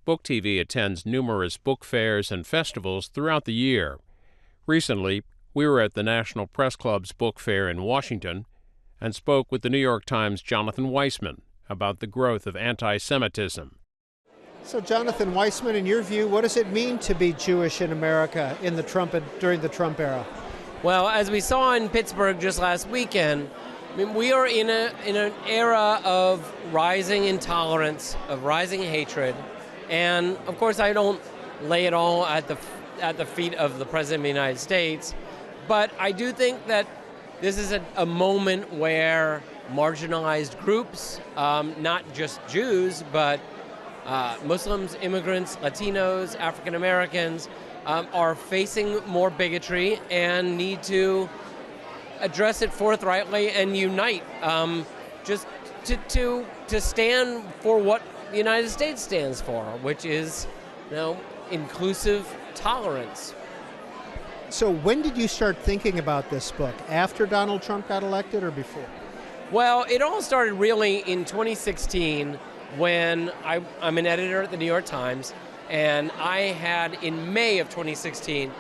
Book TV attends numerous book fairs and festivals throughout the year. Recently, we were at the National Press Club's book fair in Washington and spoke with the New York Times' Jonathan Weisman about the growth of anti-Semitism. So, Jonathan Weisman, in your view, what does it mean to be Jewish in America during the Trump era? Well, as we saw in Pittsburgh just last weekend, we are in an era of rising intolerance, of rising hatred, and of course I don't lay it all at the feet of the President of the United States, but I do think that this is a moment where marginalized groups, not just Jews, but Muslims, immigrants, Latinos, African Americans, are facing more bigotry and need to address it forthrightly and unite, just to stand for what the United States stands for, which is, inclusive tolerance. So when did you start thinking about this book? After Donald Trump got elected or before? Well, it all started really in 2016 when I'm an editor at the New York Times, and I had, in May of 2016,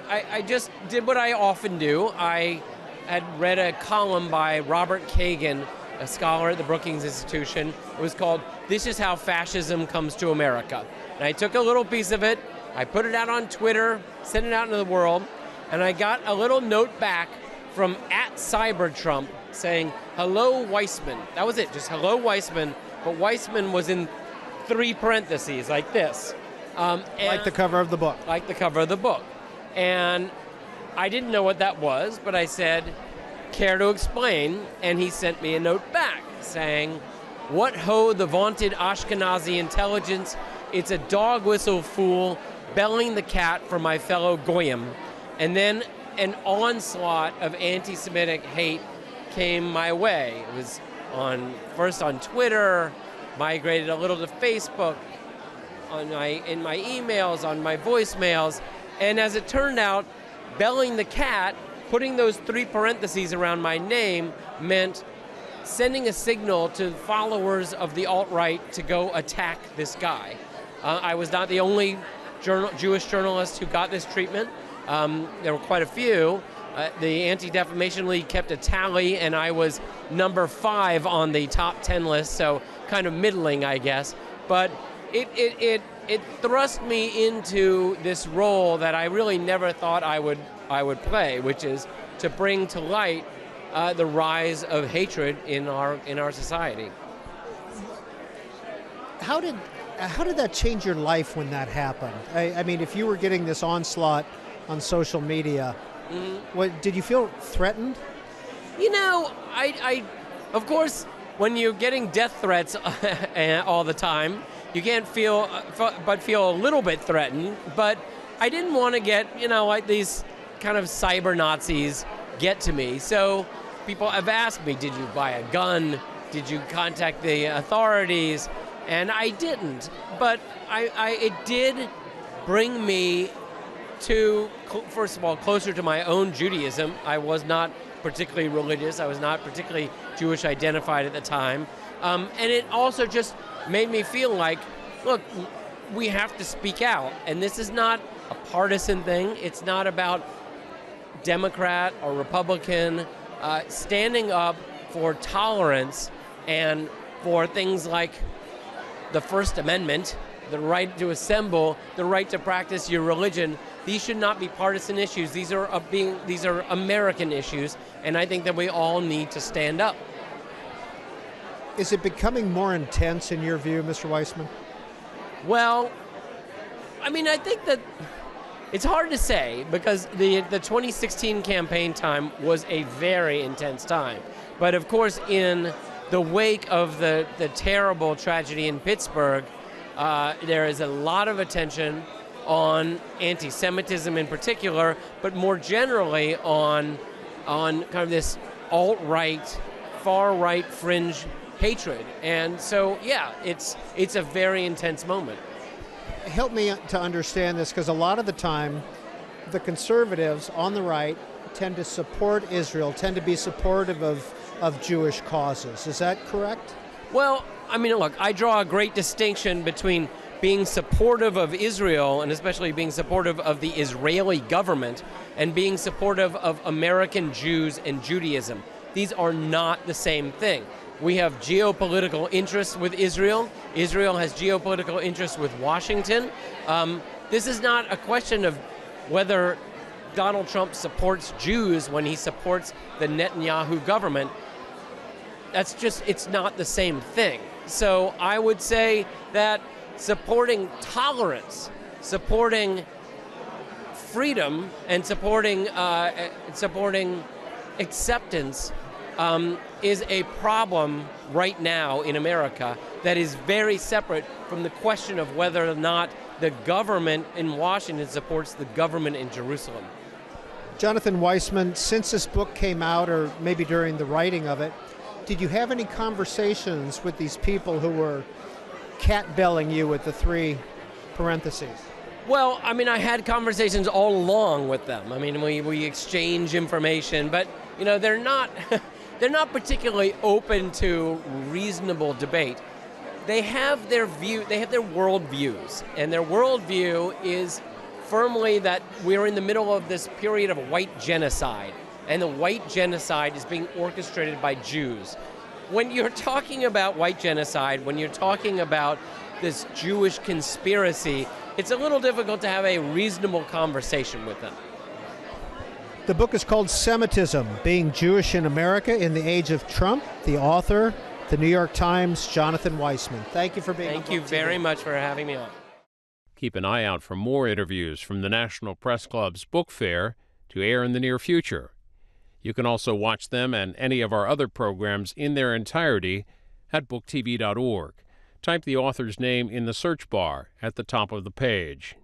I just did what I often do. I had read a column by Robert Kagan, a scholar at the Brookings Institution. It was called "This is How Fascism Comes to America." And I took a little piece of it, I put it out on Twitter, sent it out into the world, and I got a little note back from @CyberTrump saying, "Hello, Weisman." That was it, just "Hello, Weisman," but Weisman was in 3 parentheses, like this. Like the cover of the book. Like the cover of the book. And I didn't know what that was, but I said, "Care to explain?" And he sent me a note back saying, "What ho, the vaunted Ashkenazi intelligence? It's a dog whistle fool, belling the cat for my fellow Goyim." And then an onslaught of anti-Semitic hate came my way. It was first on Twitter, migrated a little to Facebook, in my emails, on my voicemails, and as it turned out, belling the cat, putting those 3 parentheses around my name, meant sending a signal to followers of the alt-right to go attack this guy. I was not the only Jewish journalist who got this treatment. There were quite a few. The Anti-Defamation League kept a tally, and I was number 5 on the top 10 list, so kind of middling, I guess. But it thrust me into this role that I really never thought I would play, which is to bring to light the rise of hatred in our society. How did that change your life when that happened? I mean, if you were getting this onslaught on social media, did you feel threatened? I of course, when you're getting death threats all the time, you can't feel a little bit threatened. But I didn't want to get, like these kind of cyber Nazis get to me. So people have asked me, did you buy a gun? Did you contact the authorities? And I didn't. But it did bring me to, first of all, closer to my own Judaism. I was not particularly religious. I was not particularly Jewish identified at the time. And it also just made me feel like, look, we have to speak out. And this is not a partisan thing. It's not about Democrat or Republican. Standing up for tolerance and for things like the First Amendment, the right to assemble, the right to practice your religion. These should not be partisan issues. These are American issues, and I think that we all need to stand up. Is it becoming more intense in your view, Mr. Weisman? Well, I mean, I think that it's hard to say because the 2016 campaign time was a very intense time. But of course, in the wake of the terrible tragedy in Pittsburgh, there is a lot of attention on anti-Semitism in particular, but more generally on kind of this alt-right, far-right fringe hatred. And so, yeah, it's a very intense moment. Help me to understand this, because a lot of the time, the conservatives on the right tend to support Israel, tend to be supportive of Jewish causes. Is that correct? Well, I mean, look, I draw a great distinction between being supportive of Israel, and especially being supportive of the Israeli government, and being supportive of American Jews and Judaism. These are not the same thing. We have geopolitical interests with Israel. Israel has geopolitical interests with Washington. This is not a question of whether Donald Trump supports Jews when he supports the Netanyahu government. It's not the same thing. So I would say that supporting tolerance, supporting freedom, and supporting acceptance is a problem right now in America that is very separate from the question of whether or not the government in Washington supports the government in Jerusalem. Jonathan Weisman, since this book came out, or maybe during the writing of it, did you have any conversations with these people who were cat-belling you with the 3 parentheses? Well, I mean, I had conversations all along with them. I mean, we exchange information, but they're not they're not particularly open to reasonable debate. They have their view, they have their worldviews, and their worldview is firmly that we're in the middle of this period of white genocide, and the white genocide is being orchestrated by Jews. When you're talking about white genocide, when you're talking about this Jewish conspiracy, it's a little difficult to have a reasonable conversation with them. The book is called Semitism, Being Jewish in America in the Age of Trump. The author, the New York Times, Jonathan Weisman. Thank you for being on. Thank you very much for having me on. Keep an eye out for more interviews from the National Press Club's book fair to air in the near future. You can also watch them and any of our other programs in their entirety at booktv.org. Type the author's name in the search bar at the top of the page.